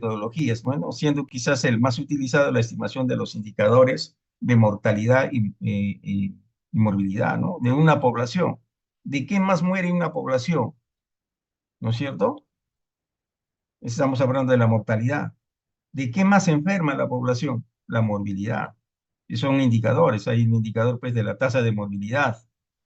metodologías, bueno, siendo quizás el más utilizado la estimación de los indicadores de mortalidad y morbilidad, ¿no? De una población. ¿De qué más muere una población? ¿No es cierto? Estamos hablando de la mortalidad. ¿De qué más se enferma la población? La morbilidad. Y son indicadores. Hay un indicador, pues, de la tasa de morbilidad,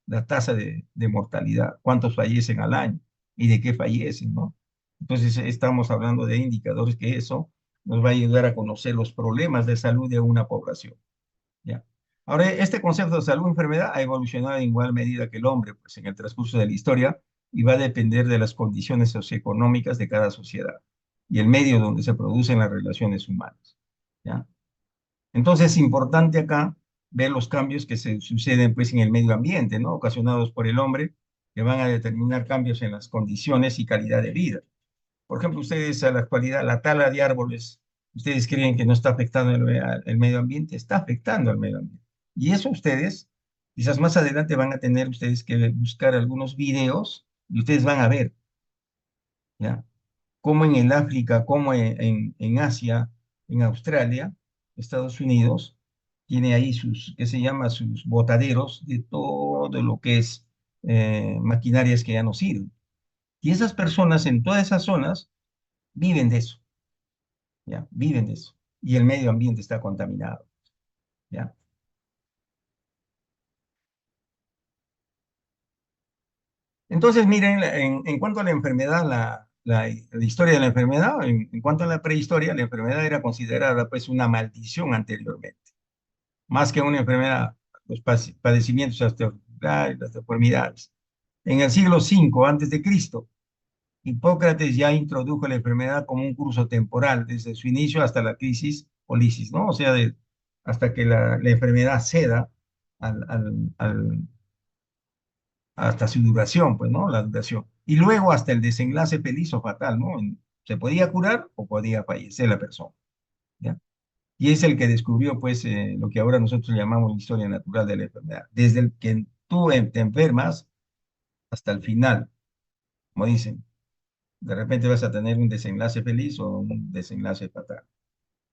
la tasa de mortalidad, cuántos fallecen al año y de qué fallecen, ¿no? Entonces, estamos hablando de indicadores que eso nos va a ayudar a conocer los problemas de salud de una población, ¿ya? Ahora, este concepto de salud-enfermedad ha evolucionado en igual medida que el hombre, pues, en el transcurso de la historia y va a depender de las condiciones socioeconómicas de cada sociedad y el medio donde se producen las relaciones humanas, ¿ya? Entonces es importante acá ver los cambios que se suceden pues en el medio ambiente, ¿no? Ocasionados por el hombre, que van a determinar cambios en las condiciones y calidad de vida. Por ejemplo, ustedes a la actualidad, la tala de árboles, ustedes creen que no está afectando el medio ambiente, está afectando al medio ambiente. Y eso ustedes, quizás más adelante van a tener ustedes que buscar algunos videos y ustedes van a ver, ¿ya? Como en el África, como en Asia, en Australia, Estados Unidos, tiene ahí sus, ¿qué se llama? Sus botaderos de todo lo que es maquinarias que ya no sirven. Y esas personas en todas esas zonas viven de eso, ¿ya? Viven de eso. Y el medio ambiente está contaminado, ¿ya? Entonces, miren, en cuanto a la enfermedad, la historia de la enfermedad, en cuanto a la prehistoria, la enfermedad era considerada pues una maldición anteriormente. Más que una enfermedad, los padecimientos osteoarticulares, las deformidades. En el siglo V antes de Cristo, Hipócrates ya introdujo la enfermedad como un curso temporal, desde su inicio hasta la crisis o lisis, ¿no? O sea, hasta que la enfermedad ceda hasta su duración, pues, ¿no? La duración. Y luego hasta el desenlace feliz o fatal, ¿no? Se podía curar o podía fallecer la persona, ¿ya? Y es el que descubrió, pues, lo que ahora nosotros llamamos la historia natural de la enfermedad. Desde el que tú te enfermas hasta el final, como dicen, de repente vas a tener un desenlace feliz o un desenlace fatal,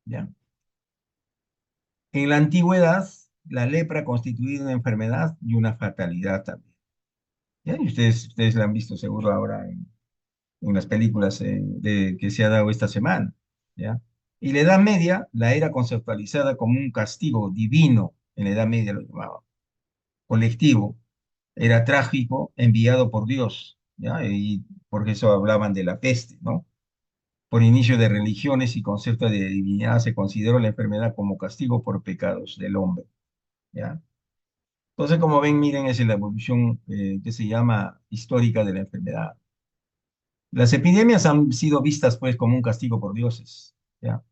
¿ya? En la antigüedad, la lepra constituía una enfermedad y una fatalidad también, ¿ya? Y ustedes la han visto seguro ahora en las películas que se ha dado esta semana, ¿ya? Y la Edad Media la era conceptualizada como un castigo divino, en la Edad Media lo llamaban colectivo, era trágico, enviado por Dios, ¿ya? Y por eso hablaban de la peste, ¿no? Por inicio de religiones y concepto de divinidad se consideró la enfermedad como castigo por pecados del hombre, ¿ya? Entonces, como ven, miren, es la evolución que se llama histórica de la enfermedad. Las epidemias han sido vistas, pues, como un castigo por dioses, ¿ya?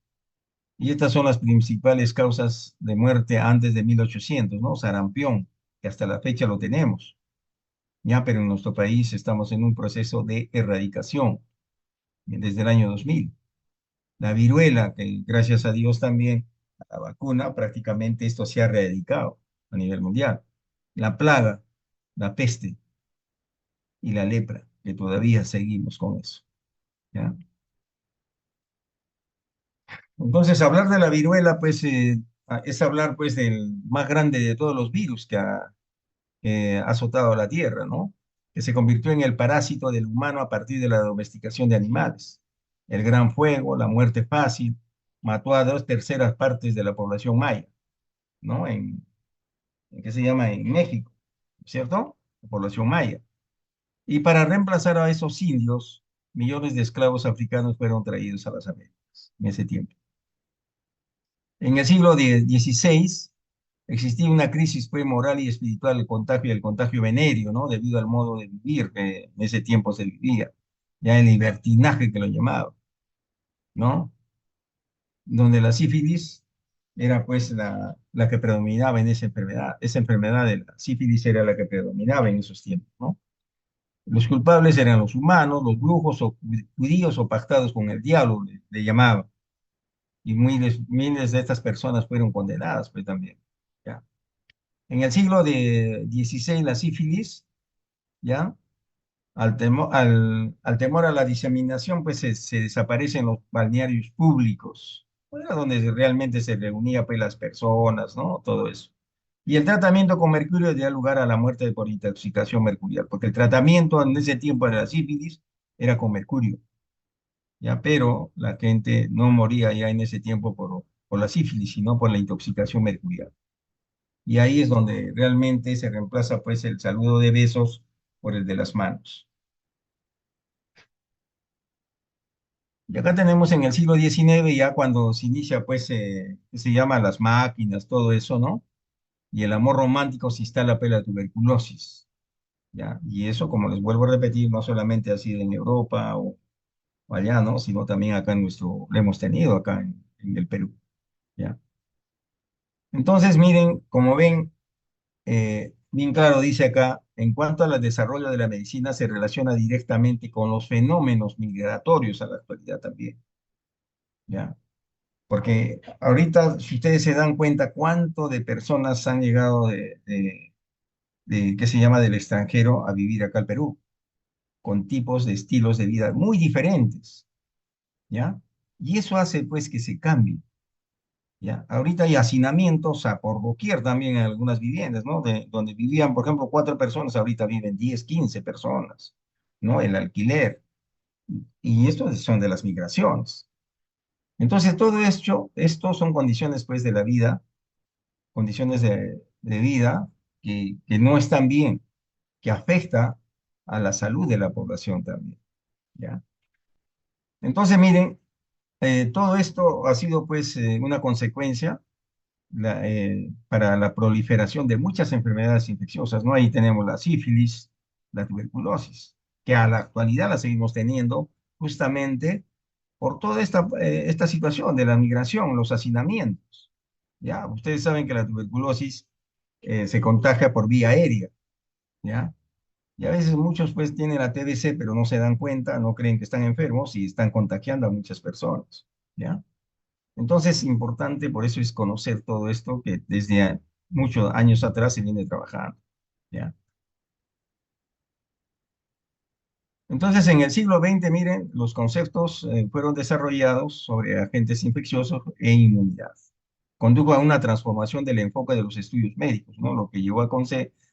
Y estas son las principales causas de muerte antes de 1800, ¿no? Sarampión, que hasta la fecha lo tenemos. Ya, pero en nuestro país estamos en un proceso de erradicación desde el año 2000. La viruela, que gracias a Dios también, a la vacuna, prácticamente esto se ha erradicado a nivel mundial. La plaga, la peste y la lepra, que todavía seguimos con eso, ¿ya? Entonces, hablar de la viruela, pues, es hablar, pues, del más grande de todos los virus que ha azotado a la Tierra, ¿no? Que se convirtió en el parásito del humano a partir de la domesticación de animales. El gran fuego, la muerte fácil, mató a dos terceras partes de la población maya, ¿no? ¿En qué se llama? En México, ¿cierto? La población maya. Y para reemplazar a esos indios, millones de esclavos africanos fueron traídos a las Américas en ese tiempo. En el siglo XVI existía una crisis pues, moral y espiritual, el contagio venéreo, ¿no? Debido al modo de vivir que en ese tiempo se vivía, ya el libertinaje que lo llamaba, ¿no? Donde la sífilis era pues la que predominaba en esa enfermedad de la sífilis era la que predominaba en esos tiempos, ¿no? Los culpables eran los humanos, los brujos o judíos o pactados con el diablo, le llamaban, y miles de estas personas fueron condenadas pues también, ¿ya? En el siglo XVI, la sífilis, ¿ya? Al temor a la diseminación, pues se desaparecen los balnearios públicos, bueno, donde realmente se reunía pues las personas, ¿no? Todo eso. Y el tratamiento con mercurio dio lugar a la muerte por intoxicación mercurial, porque el tratamiento en ese tiempo de la sífilis era con mercurio, ¿ya? Pero la gente no moría ya en ese tiempo por la sífilis, sino por la intoxicación mercurial. Y ahí es donde realmente se reemplaza pues el saludo de besos por el de las manos. Y acá tenemos en el siglo XIX, ya cuando se inicia, pues, que se llama las máquinas, todo eso, ¿no? Y el amor romántico se instala, pues, la tuberculosis, ¿ya? Y eso, como les vuelvo a repetir, no solamente ha sido en Europa o allá, ¿no? Sino también acá lo hemos tenido acá en el Perú, ¿ya? Entonces, miren, como ven, bien claro dice acá, en cuanto al desarrollo de la medicina, se relaciona directamente con los fenómenos migratorios a la actualidad también, ¿ya? Porque ahorita, si ustedes se dan cuenta cuánto de personas han llegado ¿qué se llama?, del extranjero a vivir acá al Perú, con tipos de estilos de vida muy diferentes, ¿ya? Y eso hace pues que se cambie, ¿ya? Ahorita hay hacinamientos por doquier también en algunas viviendas, ¿no? Donde vivían, por ejemplo, 4 personas, ahorita viven 10, 15 personas, ¿no? El alquiler. Y estos son de las migraciones. Entonces, todo esto son condiciones pues de la vida, condiciones de vida que no están bien, que afecta a la salud de la población también, ¿ya? Entonces, miren, todo esto ha sido pues una consecuencia para la proliferación de muchas enfermedades infecciosas, ¿no? Ahí tenemos la sífilis, la tuberculosis, que a la actualidad la seguimos teniendo justamente por toda esta situación de la migración, los hacinamientos, ¿ya? Ustedes saben que la tuberculosis se contagia por vía aérea, ¿ya? Y a veces muchos pues tienen la TBC, pero no se dan cuenta, no creen que están enfermos y están contagiando a muchas personas, ¿ya? Entonces, importante, por eso es conocer todo esto que desde muchos años atrás se viene trabajando, ¿ya? Entonces, en el siglo XX, miren, los conceptos fueron desarrollados sobre agentes infecciosos e inmunidad. Condujo a una transformación del enfoque de los estudios médicos, ¿no? Lo que llevó a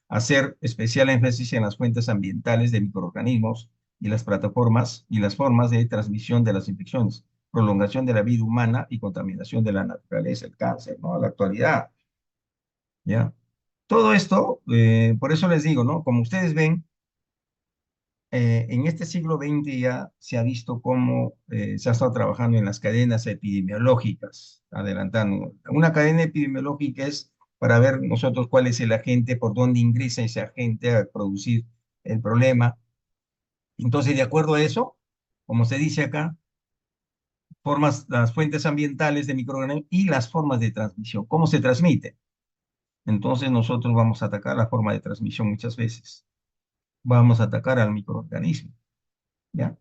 hacer especial énfasis en las fuentes ambientales de microorganismos y las plataformas y las formas de transmisión de las infecciones, prolongación de la vida humana y contaminación de la naturaleza, el cáncer, ¿no? A la actualidad, ¿ya? Todo esto, por eso les digo, ¿no? Como ustedes ven, en este siglo XX ya se ha visto cómo se ha estado trabajando en las cadenas epidemiológicas, adelantando. Una cadena epidemiológica es para ver nosotros cuál es el agente, por dónde ingresa ese agente a producir el problema. Entonces, de acuerdo a eso, como se dice acá, las fuentes ambientales de microorganismos y las formas de transmisión, cómo se transmite. Entonces, nosotros vamos a atacar la forma de transmisión muchas veces. Vamos a atacar al microorganismo, ¿ya?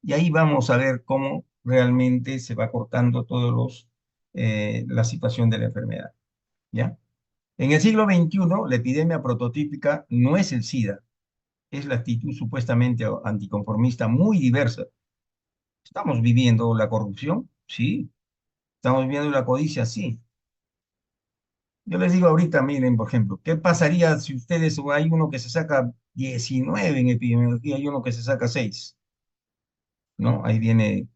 Y ahí vamos a ver cómo realmente se va cortando la situación de la enfermedad, ¿ya? En el siglo XXI, la epidemia prototípica no es el SIDA, es la actitud supuestamente anticonformista muy diversa. ¿Estamos viviendo la corrupción? Sí. ¿Estamos viviendo la codicia? Sí. Yo les digo ahorita, miren, por ejemplo, ¿qué pasaría si ustedes, o hay uno que se saca 19 en epidemiología y uno que se saca 6? ¿No? Ahí viene.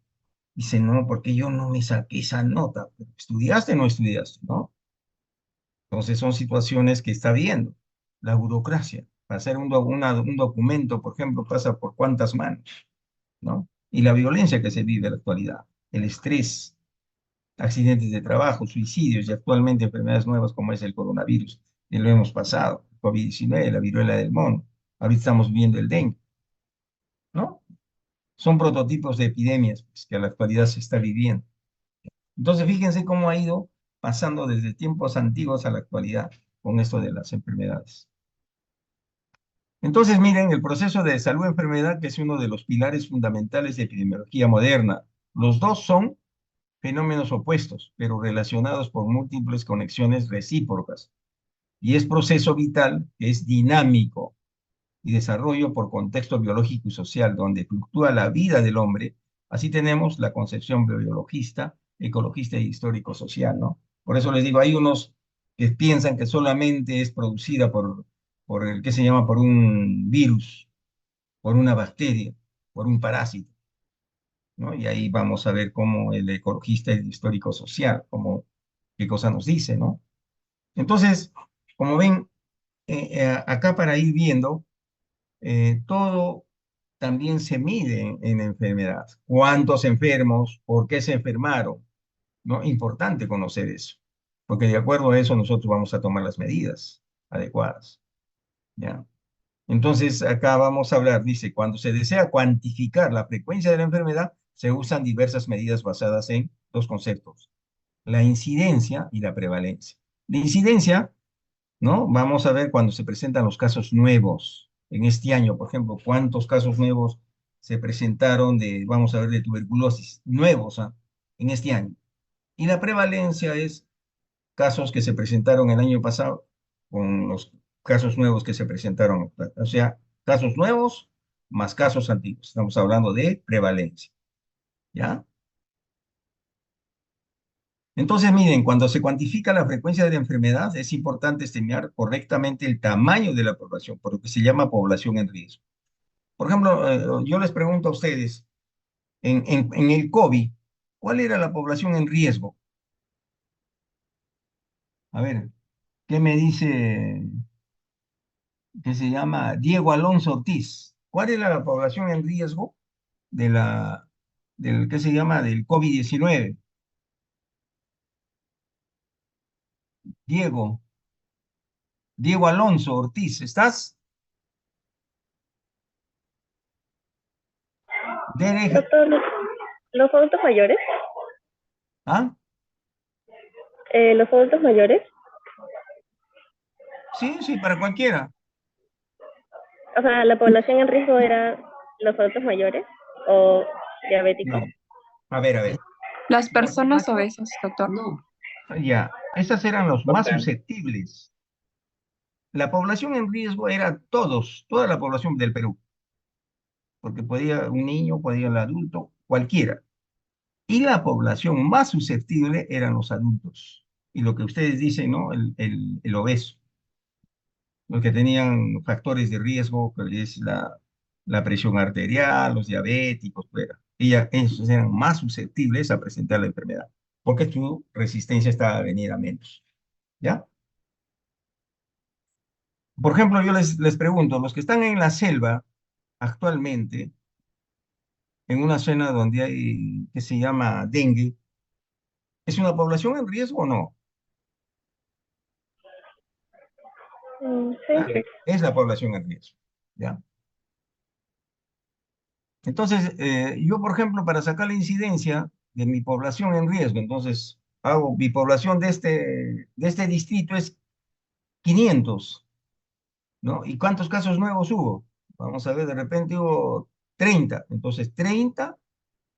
Dice, no, porque yo no me saqué esa nota. ¿Estudiaste o no estudiaste? ¿No? Entonces son situaciones que está viendo. La burocracia. Para hacer un documento, por ejemplo, pasa por cuántas manos, ¿no? Y la violencia que se vive en la actualidad, el estrés, accidentes de trabajo, suicidios y actualmente enfermedades nuevas como es el coronavirus, que lo hemos pasado, COVID-19, la viruela del mono. Ahorita estamos viendo el dengue, ¿no? Son prototipos de epidemias pues, que a la actualidad se está viviendo. Entonces, fíjense cómo ha ido pasando desde tiempos antiguos a la actualidad con esto de las enfermedades. Entonces, miren, el proceso de salud-enfermedad, que es uno de los pilares fundamentales de epidemiología moderna. Los dos son fenómenos opuestos, pero relacionados por múltiples conexiones recíprocas. Y es proceso vital, es dinámico, y desarrollo por contexto biológico y social, donde fluctúa la vida del hombre, así tenemos la concepción biologista, ecologista y histórico-social, ¿no? Por eso les digo, hay unos que piensan que solamente es producida por el que se llama, por un virus, por una bacteria, por un parásito, ¿no? Y ahí vamos a ver cómo el ecologista y el histórico-social, cómo, qué cosa nos dice, ¿no? Entonces, como ven, acá para ir viendo, todo también se mide en enfermedad. ¿Cuántos enfermos? ¿Por qué se enfermaron? ¿No? Importante conocer eso, porque de acuerdo a eso nosotros vamos a tomar las medidas adecuadas, ¿ya? Entonces, acá vamos a hablar, dice, cuando se desea cuantificar la frecuencia de la enfermedad, se usan diversas medidas basadas en dos conceptos, la incidencia y la prevalencia. La incidencia, ¿no? Vamos a ver cuando se presentan los casos nuevos en este año, por ejemplo, cuántos casos nuevos se presentaron de, vamos a ver, de tuberculosis nuevos, ¿ah? En este año. Y la prevalencia es casos que se presentaron el año pasado con los casos nuevos que se presentaron. O sea, casos nuevos más casos antiguos. Estamos hablando de prevalencia, ¿ya? Entonces, miren, cuando se cuantifica la frecuencia de la enfermedad, es importante estimar correctamente el tamaño de la población, por lo que se llama población en riesgo. Por ejemplo, yo les pregunto a ustedes, en el COVID, ¿cuál era la población en riesgo? A ver, ¿qué me dice que se llama Diego Alonso Ortiz? ¿Cuál era la población en riesgo de del, ¿qué se llama? Del COVID-19? Diego, Diego Alonso Ortiz, ¿estás? DRG, Doctor, los adultos mayores, ¿ah? los adultos mayores, Sí, sí, para cualquiera. o sea, la población en riesgo era los adultos mayores o diabéticos. No, a ver, a ver. Las La personas población, obesas, doctor. ya, esas eran los más susceptibles. La población en riesgo era todos, toda la población del Perú, porque podía un niño, podía el adulto, cualquiera. Y la población más susceptible eran los adultos. Y lo que ustedes dicen, ¿no? El obeso, los que tenían factores de riesgo, que es la presión arterial, los diabéticos, pues, esos eran más susceptibles a presentar la enfermedad, porque su resistencia estaba a venir a menos, ¿ya? Por ejemplo, yo les pregunto, los que están en la selva actualmente, en una zona donde hay, que se llama dengue, ¿es una población en riesgo o no? Sí, ¿Ah? sí. Es la población en riesgo, ¿ya? Entonces, yo, por ejemplo, para sacar la incidencia de mi población en riesgo, entonces hago, mi población de este distrito es 500, ¿no? ¿Y cuántos casos nuevos hubo? Vamos a ver, de repente hubo 30, entonces 30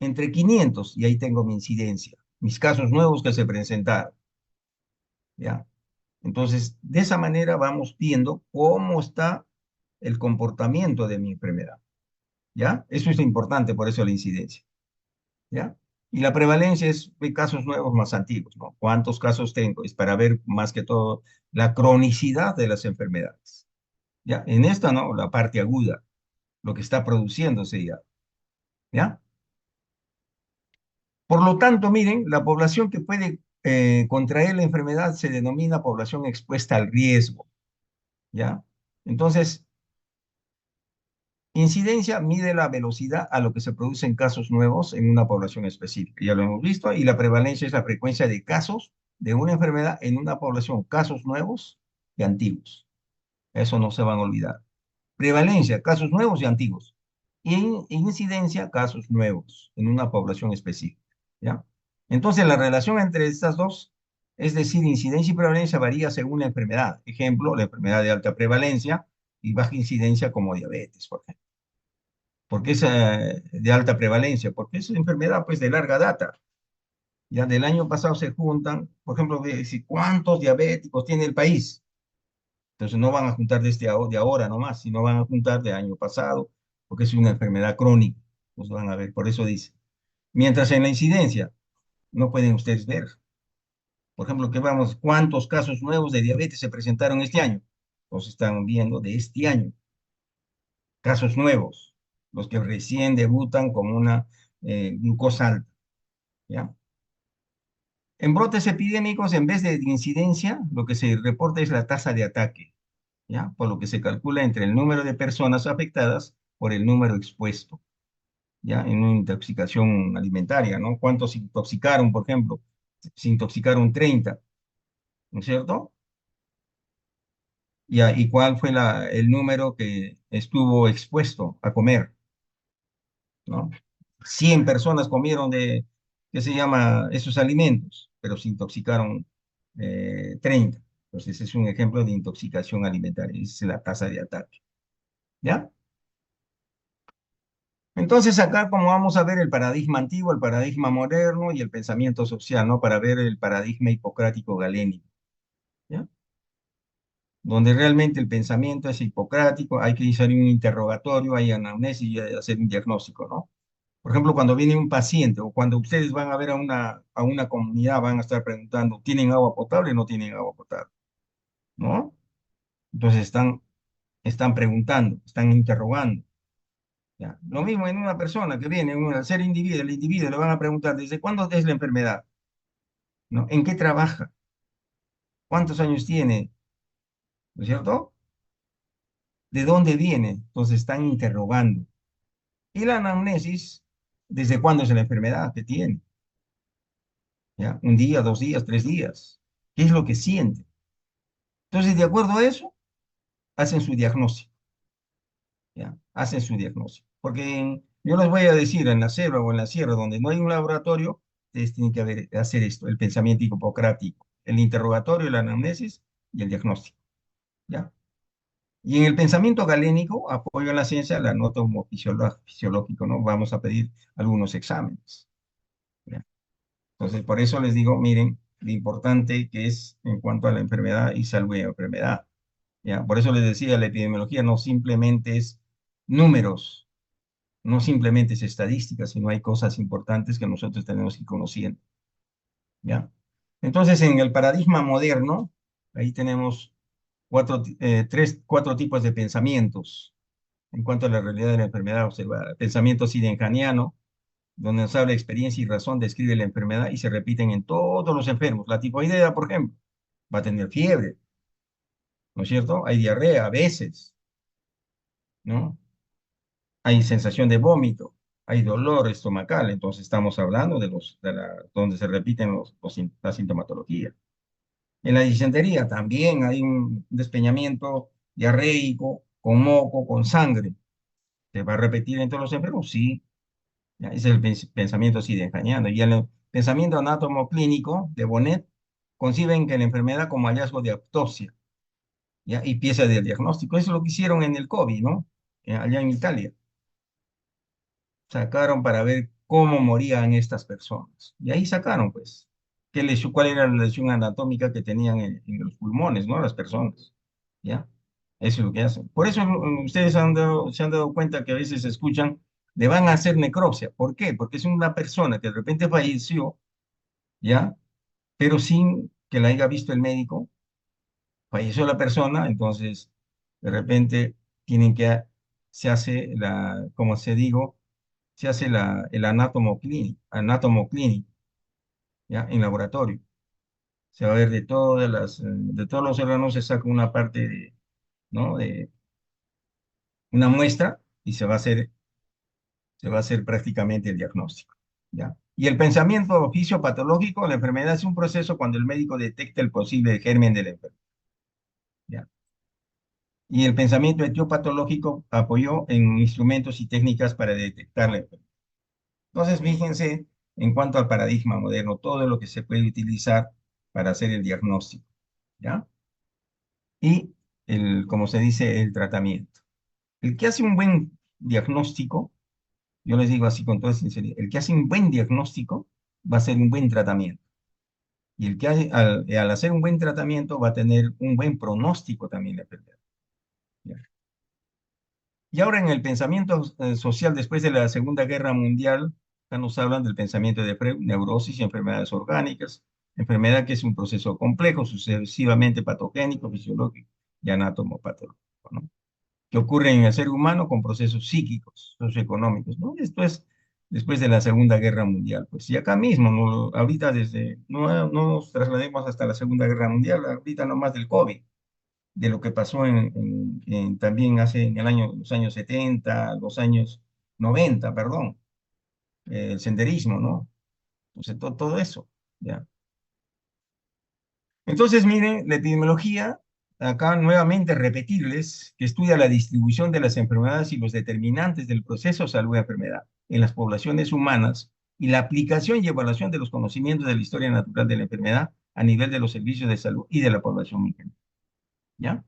entre 500, y ahí tengo mi incidencia, mis casos nuevos que se presentaron, ¿ya? Entonces, de esa manera vamos viendo cómo está el comportamiento de mi enfermedad, ¿ya? Eso es importante, por eso la incidencia, ¿ya? Y la prevalencia es de casos nuevos más antiguos, ¿no? ¿Cuántos casos tengo? Es para ver más que todo la cronicidad de las enfermedades, ¿ya? En esta, ¿no? La parte aguda, lo que está produciéndose ya, ¿ya? Por lo tanto, miren, la población que puede contraer la enfermedad se denomina población expuesta al riesgo, ¿ya? Entonces, incidencia mide la velocidad a lo que se produce en casos nuevos en una población específica. Ya lo hemos visto. Y la prevalencia es la frecuencia de casos de una enfermedad en una población, casos nuevos y antiguos. Eso no se van a olvidar. Prevalencia, casos nuevos y antiguos. Y incidencia, casos nuevos en una población específica. ¿Ya? Entonces, la relación entre estas dos, es decir, incidencia y prevalencia, varía según la enfermedad. Ejemplo, la enfermedad de alta prevalencia y baja incidencia como diabetes, por ejemplo. Porque es de alta prevalencia, porque es una enfermedad pues de larga data. Ya del año pasado se juntan, por ejemplo, voy a decir, ¿cuántos diabéticos tiene el país? Entonces no van a juntar de ahora nomás, sino van a juntar de año pasado, porque es una enfermedad crónica. Pues van a ver, por eso dice. Mientras en la incidencia no pueden ustedes ver, por ejemplo, que vamos, cuántos casos nuevos de diabetes se presentaron este año. Los están viendo de este año, casos nuevos, los que recién debutan con una glucosa alta, ¿ya? En brotes epidémicos, en vez de incidencia, lo que se reporta es la tasa de ataque, ¿ya? Por lo que se calcula entre el número de personas afectadas por el número expuesto, ¿ya? En una intoxicación alimentaria, ¿no? ¿Cuántos se intoxicaron, por ejemplo? Se intoxicaron 30, ¿no es cierto? Ya, ¿y cuál fue el número que estuvo expuesto a comer, ¿no? 100 personas comieron ¿qué se llama? Esos alimentos, pero se intoxicaron 30. Entonces, ese es un ejemplo de intoxicación alimentaria, esa es la tasa de ataque, ¿ya? Entonces, acá como vamos a ver el paradigma antiguo, el paradigma moderno y el pensamiento social, ¿no? Para ver el paradigma hipocrático galénico, ¿ya? Donde realmente el pensamiento es hipocrático, hay que hacer un interrogatorio, hay anamnesis y hacer un diagnóstico, ¿no? Por ejemplo, cuando viene un paciente o cuando ustedes van a ver a una comunidad, van a estar preguntando, ¿tienen agua potable o no tienen agua potable? ¿No? Entonces están preguntando, están interrogando. ¿Ya? Lo mismo en una persona que viene, al ser individuo, el individuo le van a preguntar, ¿desde cuándo es la enfermedad? ¿No? ¿En qué trabaja? ¿Cuántos años tiene? ¿No es cierto? ¿De dónde viene? Entonces están interrogando. Y la anamnesis, ¿desde cuándo es la enfermedad que tiene? ¿Ya? Un día, 2 días, 3 días. ¿Qué es lo que siente? Entonces, de acuerdo a eso, hacen su diagnóstico, ¿ya? Hacen su diagnóstico. Porque yo les voy a decir, en la selva o en la sierra, donde no hay un laboratorio, ustedes tienen que hacer esto, el pensamiento hipocrático, el interrogatorio, la anamnesis y el diagnóstico, ¿ya? Y en el pensamiento galénico, apoyo a la ciencia, la nota como fisiológico, ¿no? Vamos a pedir algunos exámenes, ¿ya? Entonces, por eso les digo, miren, lo importante que es en cuanto a la enfermedad y salud de enfermedad. ¿Ya? Por eso les decía, la epidemiología no simplemente es números, no simplemente es estadística, sino hay cosas importantes que nosotros tenemos que ir conociendo, ¿ya? Entonces, en el paradigma moderno, ahí tenemos cuatro tipos de pensamientos en cuanto a la realidad de la enfermedad observada. Pensamiento sidenjaniano, donde nos habla experiencia y razón, describe la enfermedad y se repiten en todos los enfermos. La tifoidea, por ejemplo, va a tener fiebre, ¿no es cierto? Hay diarrea a veces, ¿no? Hay sensación de vómito, hay dolor estomacal, entonces estamos hablando donde se repiten la sintomatología. En la disentería también hay un despeñamiento diarreico, con moco, con sangre. ¿Se va a repetir en todos los enfermos? Sí, ya, ese es el pensamiento sidenjaniano. Y el pensamiento anátomo-clínico de Bonnet conciben que la enfermedad como hallazgo de autopsia, ¿ya? Y pieza del diagnóstico. Eso es lo que hicieron en el COVID, ¿no? Allá en Italia. Sacaron para ver cómo morían estas personas. Y ahí sacaron, pues, cuál era la lesión anatómica que tenían en los pulmones, ¿no? Las personas, ¿ya? Eso es lo que hacen. Por eso ustedes se han dado cuenta que a veces escuchan, le van a hacer necropsia. ¿Por qué? Porque es una persona que de repente falleció, ¿ya? Pero sin que la haya visto el médico, falleció la persona, entonces de repente tienen que, se hace como se digo, se hace el anátomo clínico, ¿ya? En laboratorio. Se va a ver de todos los órganos se saca una parte ¿no? De una muestra y se va a hacer prácticamente el diagnóstico, ¿ya? Y el pensamiento fisiopatológico, la enfermedad es un proceso cuando el médico detecta el posible germen de la enfermedad, ¿ya? Y el pensamiento etiopatológico apoyó en instrumentos y técnicas para detectar la enfermedad. Entonces, fíjense en cuanto al paradigma moderno, todo lo que se puede utilizar para hacer el diagnóstico, ¿ya? Y como se dice, el tratamiento. El que hace un buen diagnóstico, yo les digo así con toda sinceridad, el que hace un buen diagnóstico va a hacer un buen tratamiento, Y el que al hacer un buen tratamiento va a tener un buen pronóstico también la enfermedad. ¿Ya? Y ahora en el pensamiento social después de la Segunda Guerra Mundial, acá nos hablan del pensamiento de Freud, neurosis y enfermedades orgánicas, enfermedad que es un proceso complejo, sucesivamente patogénico, fisiológico y anatomopatológico, ¿no? Que ocurre en el ser humano con procesos psíquicos, socioeconómicos, ¿no? Esto es después de la Segunda Guerra Mundial, pues, y acá mismo, ¿no? Ahorita no nos traslademos hasta la Segunda Guerra Mundial, ahorita nomás del COVID, de lo que pasó también hace en los años 70, los años 90, perdón, el senderismo, ¿no? Entonces, todo eso, ¿ya? Entonces, miren, la epidemiología, acá nuevamente repetirles, que estudia la distribución de las enfermedades y los determinantes del proceso salud-enfermedad en las poblaciones humanas y la aplicación y evaluación de los conocimientos de la historia natural de la enfermedad a nivel de los servicios de salud y de la población en general, ¿ya?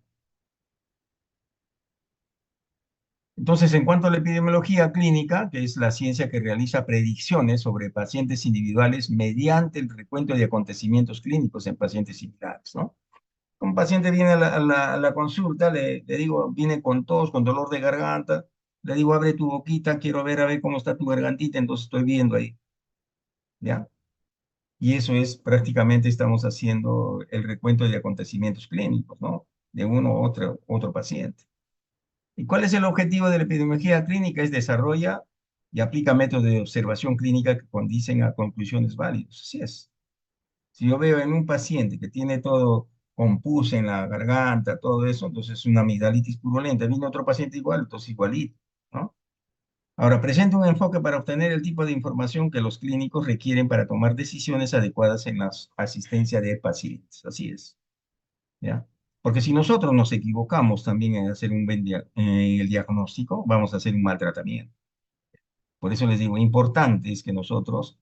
Entonces, en cuanto a la epidemiología clínica, que es la ciencia que realiza predicciones sobre pacientes individuales mediante el recuento de acontecimientos clínicos en pacientes similares, ¿no? Un paciente viene a la consulta, le digo, viene con tos, con dolor de garganta, le digo, abre tu boquita, quiero ver a ver cómo está tu gargantita, entonces estoy viendo ahí, ¿ya? Y eso es prácticamente, estamos haciendo el recuento de acontecimientos clínicos, ¿no? De uno u otro paciente. ¿Y cuál es el objetivo de la epidemiología clínica? Es desarrolla y aplica métodos de observación clínica que condicen a conclusiones válidas. Así es. Si yo veo en un paciente que tiene todo con pus en la garganta, todo eso, entonces es una amigdalitis purulenta. Viene otro paciente igual, entonces igualito, ¿no? Ahora, presenta un enfoque para obtener el tipo de información que los clínicos requieren para tomar decisiones adecuadas en la asistencia de pacientes. Así es, ¿ya? Porque si nosotros nos equivocamos también en hacer en el diagnóstico, vamos a hacer un mal tratamiento. Por eso les digo, importante es que nosotros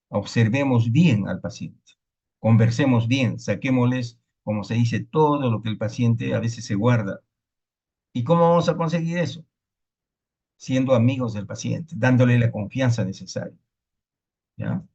observemos bien al paciente, conversemos bien, saquémosles, como se dice, todo lo que el paciente a veces se guarda. ¿Y cómo vamos a conseguir eso? Siendo amigos del paciente, dándole la confianza necesaria, ¿ya?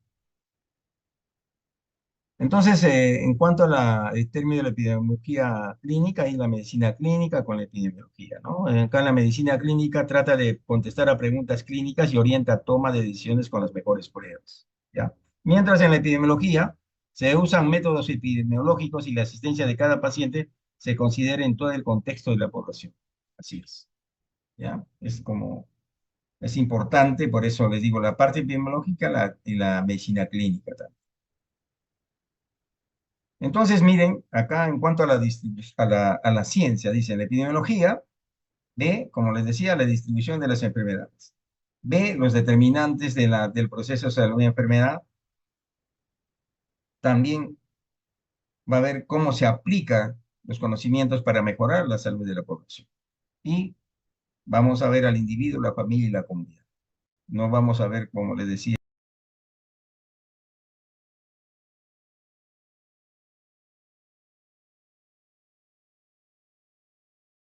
Entonces, en cuanto a el término de la epidemiología clínica y la medicina clínica con la epidemiología, ¿no? Acá en la medicina clínica trata de contestar a preguntas clínicas y orienta a toma de decisiones con las mejores pruebas, ¿ya? Mientras en la epidemiología se usan métodos epidemiológicos y la asistencia de cada paciente se considera en todo el contexto de la población. Así es, ¿ya? Es importante, por eso les digo, la parte epidemiológica y la medicina clínica también. Entonces, miren, acá en cuanto a la ciencia, dice la epidemiología, ve, como les decía, la distribución de las enfermedades. Ve los determinantes del proceso de salud y enfermedad. También va a ver cómo se aplican los conocimientos para mejorar la salud de la población. Y vamos a ver al individuo, la familia y la comunidad. No vamos a ver, como les decía,